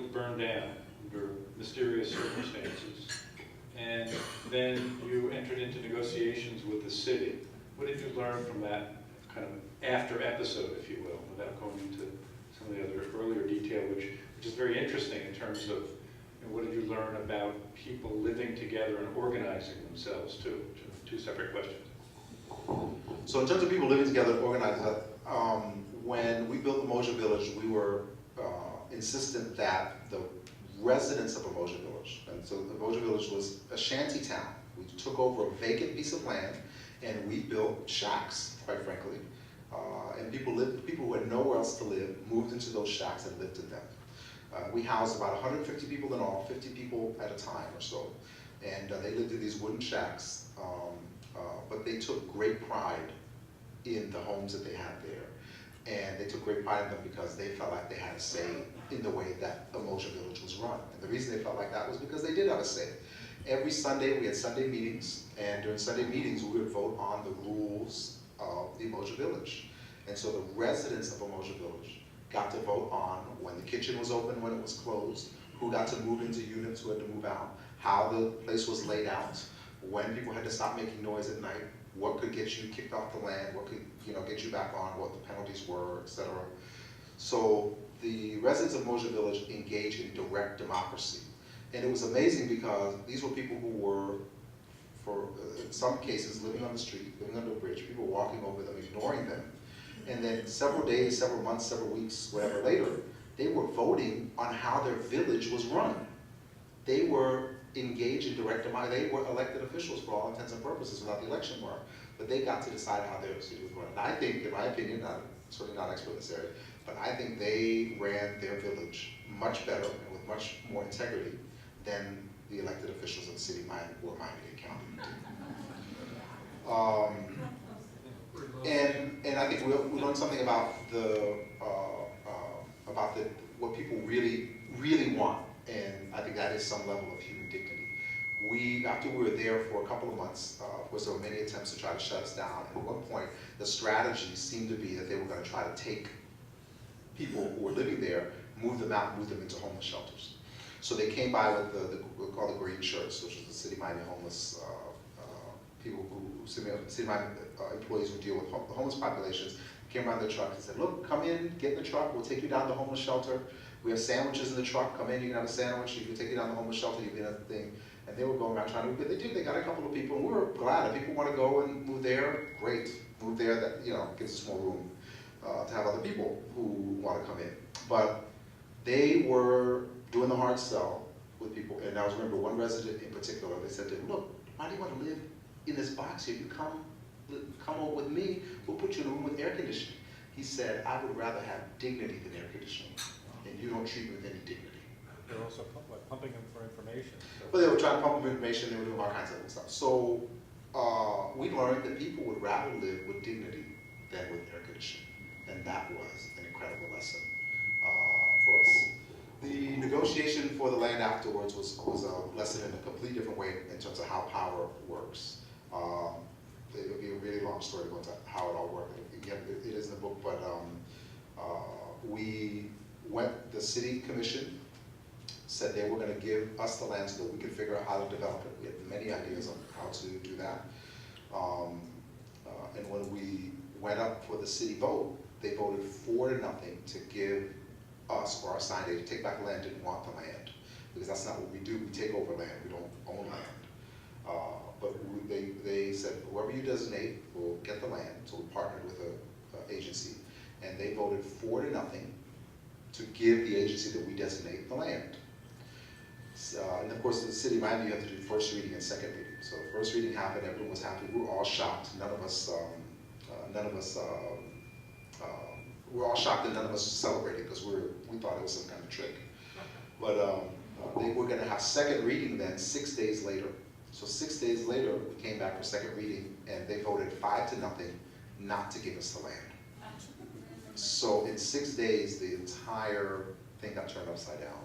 would burn down under mysterious circumstances. And then you entered into negotiations with the city. What did you learn from that kind of after episode, if you will, without going into some of the other earlier detail, which is very interesting in terms of what did you learn about people living together and organizing themselves too? Two separate questions. So in terms of people living together and organizing, when we built the Moja Village, we were insistent that the residents of Emoja Village, and so the Emoja Village was a shanty town. We took over a vacant piece of land and we built shacks, quite frankly. And people who had nowhere else to live moved into those shacks and lived in them. We housed about 150 people in all, 50 people at a time or so. And they lived in these wooden shacks, but they took great pride in the homes that they had there. And they took great pride in them because they felt like they had a say in the way that the Emoja Village was run. And the reason they felt like that was because they did have a say. Every Sunday, we had Sunday meetings, and during Sunday meetings, we would vote on the rules of the Emoja Village. And so the residents of Emoja Village got to vote on when the kitchen was open, when it was closed, who got to move into units, who had to move out, how the place was laid out, when people had to stop making noise at night, what could get you kicked off the land, what could get you back on, what the penalties were, etc. So the residents of Emoja Village engaged in direct democracy. And it was amazing because these were people who were, in some cases, living on the street, living under a bridge, people walking over them, ignoring them. And then several days, several months, several weeks, whatever later, they were voting on how their village was run. They were engaged in direct democracy. They were elected officials for all intents and purposes without the election work. But they got to decide how their city was run. And I think, in my opinion, I'm certainly not an expert in this area, but I think they ran their village much better and with much more integrity than the elected officials of the city or Miami-Dade County. And I think we learned something about what people really, really want, and I think that is some level of human dignity. After we were there for a couple of months, of course there were many attempts to try to shut us down, and at one point the strategy seemed to be that they were going to try to take people who were living there, move them out, move them into homeless shelters. So they came by with what we call the green shirts, which is the City Miami homeless people City Miami employees who deal with the homeless populations, came around their truck and said, look, come in, get in the truck, we'll take you down to the homeless shelter. We have sandwiches in the truck, come in, you can have a sandwich, you can take you down to the homeless shelter, you can have a thing. And they were going around trying to, they got a couple of people, and we were glad. If people want to go and move there, great. Move there, that gives us more room to have other people who want to come in. But they were doing the hard sell with people. And I remember one resident in particular, they said to him, look, why do you want to live in this box here? You come over with me, we'll put you in a room with air conditioning. He said, I would rather have dignity than air conditioning, and you don't treat me with any dignity. They're also pumping them for information. Well, they were trying to pump them information, they were doing all kinds of other stuff. So we learned that people would rather live with dignity than with air conditioning, and that was an incredible lesson for us. The negotiation for the land afterwards was a lesson in a completely different way in terms of how power works. It would be a really long story to go into how it all worked. Again, it is in the book, but the city commission said they were going to give us the land so that we could figure out how to develop it. We had many ideas on how to do that. And when we went up for the city vote, they voted 4-0 to give us, or our assigned agent, take back the land, didn't want the land. Because that's not what we do. We take over land, we don't own land. But they said, whoever you designate will get the land. So we partnered with an agency, and they voted 4-0 to give the agency that we designate the land. And of course, in the city of Miami, you have to do first reading and second reading. So the first reading happened, everyone was happy. We were all shocked. We were all shocked and none of us celebrated because we thought it was some kind of trick. But they were going to have second reading then 6 days later. So 6 days later, we came back for second reading, and they voted 5-0 not to give us the land. So in 6 days, the entire thing got turned upside down.